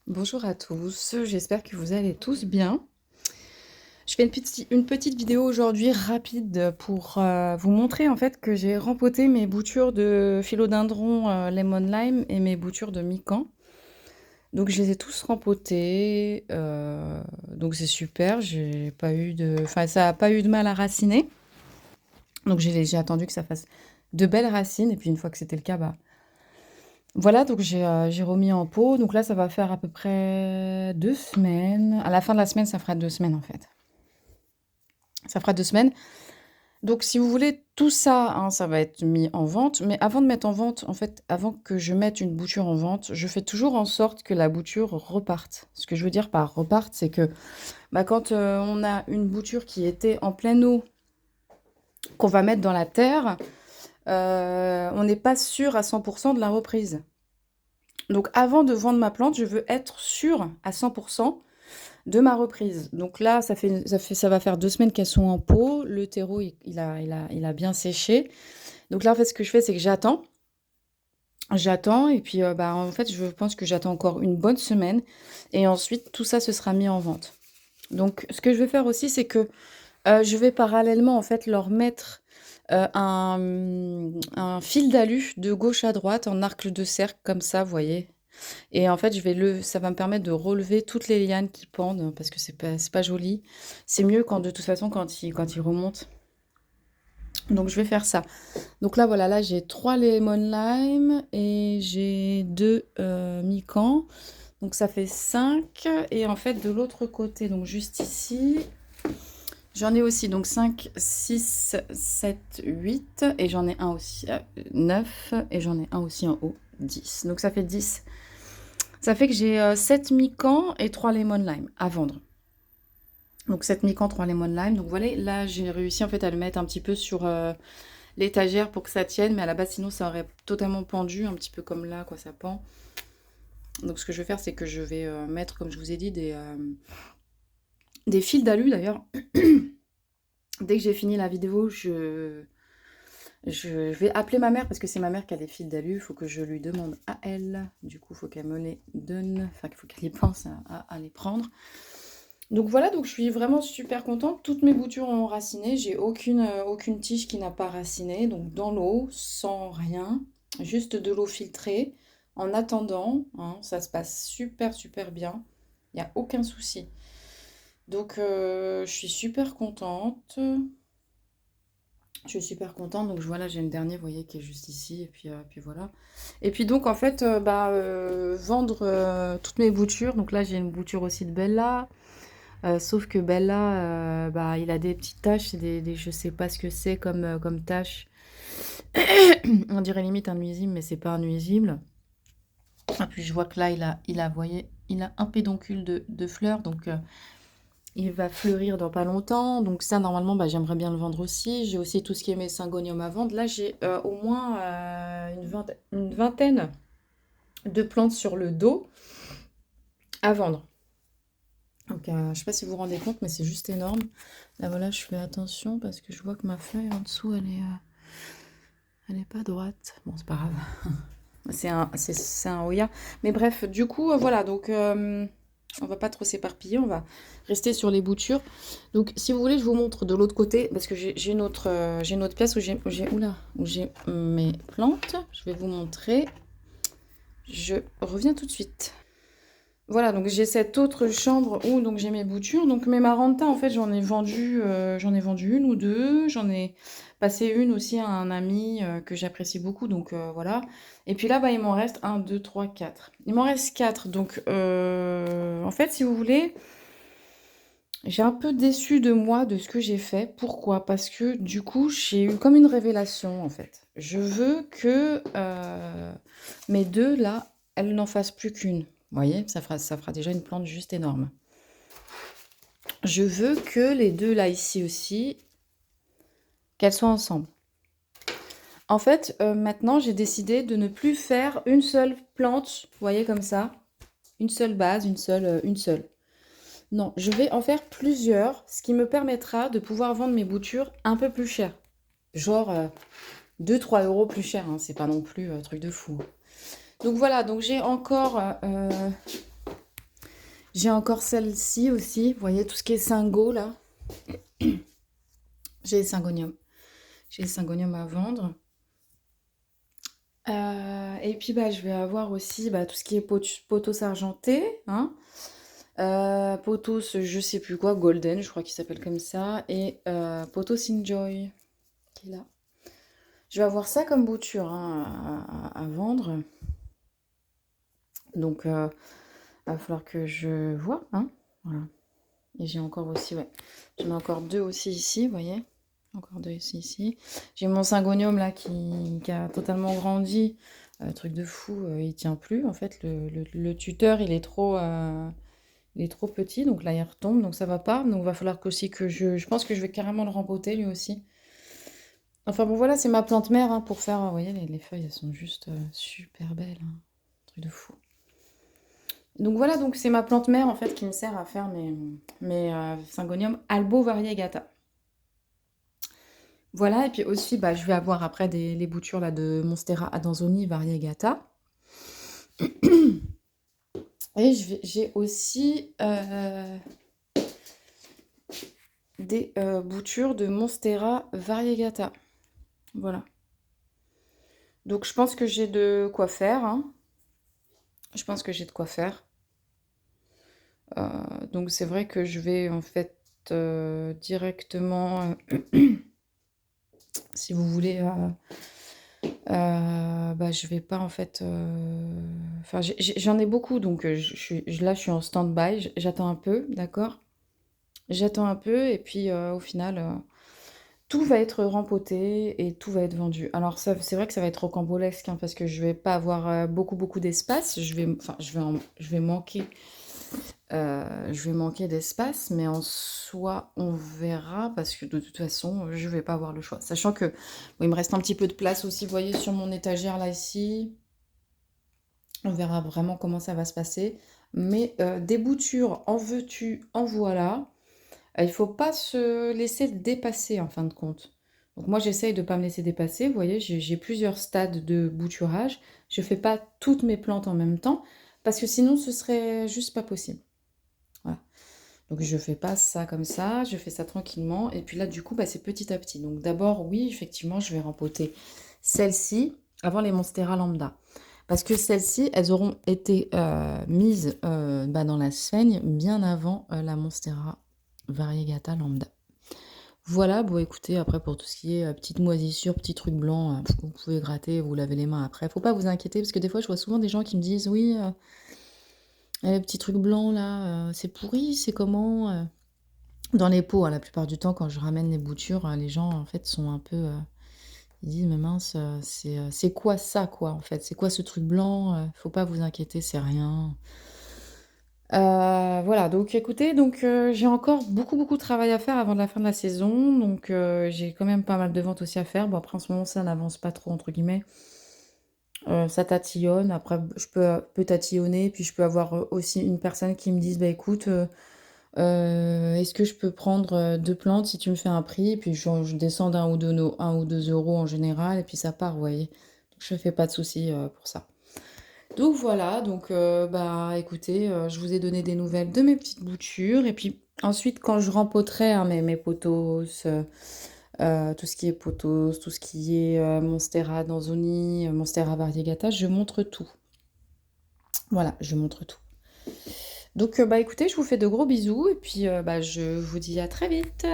Bonjour à tous, j'espère que vous allez tous bien. Je fais une petite vidéo aujourd'hui rapide pour vous montrer en fait que j'ai rempoté mes boutures de philodendron lemon lime et mes boutures de mican. Donc je les ai tous rempotés, donc c'est super, j'ai pas eu de, enfin ça a pas eu de mal à raciner. Donc j'ai attendu que ça fasse de belles racines et puis une fois que c'était le cas, bah voilà, donc j'ai remis en pot. Donc là, ça va faire à peu près 2 semaines. À la fin de la semaine, ça fera 2 semaines, en fait. Ça fera 2 semaines. Donc si vous voulez, tout ça, hein, ça va être mis en vente. Mais avant de mettre en vente, en fait, avant que je mette une bouture en vente, je fais toujours en sorte que la bouture reparte. Ce que je veux dire par reparte, c'est que bah, quand on a une bouture qui était en pleine eau, qu'on va mettre dans la terre, on n'est pas sûr à 100% de la reprise. Donc avant de vendre ma plante, je veux être sûre à 100% de ma reprise. Donc là, ça va faire 2 semaines qu'elles sont en pot. Le terreau, il a bien séché. Donc là, en fait, ce que je fais, c'est que j'attends. J'attends et puis, bah, en fait, je pense que j'attends encore une bonne semaine et ensuite tout ça, se sera mis en vente. Donc ce que je vais faire aussi, c'est que, je vais parallèlement, en fait, leur mettre, un fil d'alu de gauche à droite en arc de cercle comme ça, vous voyez? Et en fait, ça va me permettre de relever toutes les lianes qui pendent parce que c'est pas joli. C'est mieux quand de toute façon quand il remonte. Donc je vais faire ça. Donc là voilà, là j'ai 3 lemon lime et j'ai 2 mican. Donc ça fait 5. Et en fait de l'autre côté, donc juste ici, j'en ai aussi donc 5, 6, 7, 8 et j'en ai un aussi 9 et j'en ai un aussi en haut 10. Donc ça fait 10. Ça fait que j'ai 7 mi-camps et 3 lemon lime à vendre. Donc 7 mi-camps, 3 lemon lime. Donc voilà, là j'ai réussi en fait à le mettre un petit peu sur l'étagère pour que ça tienne. Mais à la base sinon ça aurait totalement pendu, un petit peu comme là, quoi, ça pend. Donc ce que je vais faire, c'est que je vais mettre, comme je vous ai dit, des fils d'alu d'ailleurs. Dès que j'ai fini la vidéo, je vais appeler ma mère parce que c'est ma mère qui a des fils d'alu. Il faut que je lui demande à elle. Du coup, il faut qu'elle me les donne. Enfin, il faut qu'elle y pense à les prendre. Donc voilà, donc je suis vraiment super contente. Toutes mes boutures ont raciné. J'ai aucune tige qui n'a pas raciné. Donc dans l'eau, sans rien. Juste de l'eau filtrée. En attendant, hein, ça se passe super super bien. Il n'y a aucun souci. Donc je suis super contente. Je suis super contente. Donc voilà, j'ai le dernier, vous voyez, qui est juste ici. Et puis voilà. Et puis donc en fait, vendre toutes mes boutures. Donc là, j'ai une bouture aussi de Bella. Sauf que Bella, bah, il a des petites taches, c'est je sais pas ce que c'est comme taches. On dirait limite un nuisible, mais c'est pas un nuisible. Et puis je vois que là, vous voyez, il a un pédoncule de fleurs, donc il va fleurir dans pas longtemps. Donc ça, normalement, bah, j'aimerais bien le vendre aussi. J'ai aussi tout ce qui est mes syngonium à vendre. Là, j'ai au moins une vingtaine de plantes sur le dos à vendre. Donc, je sais pas si vous vous rendez compte, mais c'est juste énorme. Là, voilà, je fais attention parce que je vois que ma feuille en dessous, elle est pas droite. Bon, c'est pas grave. C'est un Oya. Mais bref, du coup, voilà. Donc, on va pas trop s'éparpiller. On va rester sur les boutures. Donc, si vous voulez, je vous montre de l'autre côté parce que j'ai une autre pièce où j'ai mes plantes. Je vais vous montrer. Je reviens tout de suite. Voilà, donc j'ai cette autre chambre où donc j'ai mes boutures. Donc mes marantas, en fait, j'en ai vendu une ou deux. J'en ai passé une aussi à un ami que j'apprécie beaucoup. Donc voilà. Et puis là, bah, il m'en reste un, 2, 3, 4. Il m'en reste 4. Donc en fait, si vous voulez, j'ai un peu déçu de moi de ce que j'ai fait. Pourquoi? Parce que du coup, j'ai eu comme une révélation en fait. Je veux que mes deux là, elles n'en fassent plus qu'une. Vous voyez, ça fera déjà une plante juste énorme. Je veux que les deux là ici aussi, qu'elles soient ensemble. En fait, maintenant, j'ai décidé de ne plus faire une seule plante, vous voyez comme ça, une seule base, une seule. Non, je vais en faire plusieurs, ce qui me permettra de pouvoir vendre mes boutures un peu plus cher. Genre 2-3 euros plus cher, hein, c'est pas non plus un truc de fou. Donc voilà, donc j'ai encore J'ai encore celle-ci aussi. Vous voyez, tout ce qui est Singo, là. J'ai les Syngonium. J'ai les Syngonium à vendre. Et puis, bah, je vais avoir aussi bah, tout ce qui est pothos argenté. Hein. Pothos, je sais plus quoi, Golden, je crois qu'il s'appelle comme ça. Et Pothos Enjoy, qui est là. Je vais avoir ça comme bouture hein, à vendre. Donc, il va falloir que je vois. Hein. Voilà. Et j'ai encore aussi, ouais. J'en ai encore deux aussi ici, vous voyez. Encore deux ici. J'ai mon Syngonium là qui a totalement grandi. Truc de fou, il tient plus. En fait, le tuteur, il est trop petit. Donc là, il retombe. Donc ça va pas. Donc il va falloir aussi que je pense que je vais carrément le rempoter lui aussi. Enfin bon, voilà, c'est ma plante mère hein, pour faire. Vous voyez, les feuilles, elles sont juste super belles. Hein. Truc de fou. Donc voilà, donc c'est ma plante mère en fait qui me sert à faire mes Syngonium albo variegata. Voilà, et puis aussi, bah, je vais avoir après les boutures là, de Monstera Adanzoni variegata. Et j'ai aussi des boutures de Monstera variegata. Voilà. Donc je pense que j'ai de quoi faire. Hein. Je pense que j'ai de quoi faire. Donc c'est vrai que je vais en fait directement, si vous voulez, bah, je vais pas en fait. Enfin, j'en ai beaucoup, donc là je suis en stand-by. J'attends un peu, d'accord? J'attends un peu et puis au final, tout va être rempoté et tout va être vendu. Alors ça, c'est vrai que ça va être rocambolesque hein, parce que je vais pas avoir beaucoup d'espace. Enfin, je vais manquer. Je vais manquer d'espace, mais en soi, on verra parce que de toute façon, je vais pas avoir le choix. Sachant que bon, il me reste un petit peu de place aussi, vous voyez, sur mon étagère là ici. On verra vraiment comment ça va se passer. Mais des boutures, en veux-tu, en voilà. Il faut pas se laisser dépasser en fin de compte. Donc moi, j'essaye de pas me laisser dépasser. Vous voyez, j'ai plusieurs stades de bouturage. Je fais pas toutes mes plantes en même temps parce que sinon, ce serait juste pas possible. Voilà. Donc je fais pas ça comme ça, je fais ça tranquillement. Et puis là, du coup, bah, c'est petit à petit. Donc d'abord, oui, effectivement, je vais rempoter celle-ci avant les Monstera lambda. Parce que celles-ci, elles auront été mises bah, dans la sphaigne bien avant la Monstera variegata lambda. Voilà, bon écoutez, après pour tout ce qui est petite moisissure, petit truc blanc, vous pouvez gratter, vous lavez les mains après. Faut pas vous inquiéter, parce que des fois je vois souvent des gens qui me disent oui, le petit truc blanc là, c'est pourri, c'est comment dans les pots, hein, la plupart du temps, quand je ramène les boutures, les gens en fait sont un peu. Ils disent mais mince, c'est quoi ça quoi en fait? C'est quoi ce truc blanc? Faut pas vous inquiéter, c'est rien. Voilà, donc écoutez, donc j'ai encore beaucoup de travail à faire avant la fin de la saison, donc j'ai quand même pas mal de ventes aussi à faire. Bon après en ce moment ça n'avance pas trop entre guillemets. Ça tatillonne, après je peux tatillonner, puis je peux avoir aussi une personne qui me dise bah écoute, est-ce que je peux prendre 2 plantes si tu me fais un prix? Et puis je descends d'un ou deux no 1 ou 2 euros en général et puis ça part, vous voyez? Donc je me fais pas de soucis, pour ça. Donc voilà, donc bah écoutez, je vous ai donné des nouvelles de mes petites boutures et puis ensuite quand je rempoterai, hein, mes pothos, tout ce qui est pothos, tout ce qui est, Monstera Danzoni, Monstera variegata, je montre tout. Voilà, je montre tout. Donc bah écoutez, je vous fais de gros bisous et puis, bah je vous dis à très vite.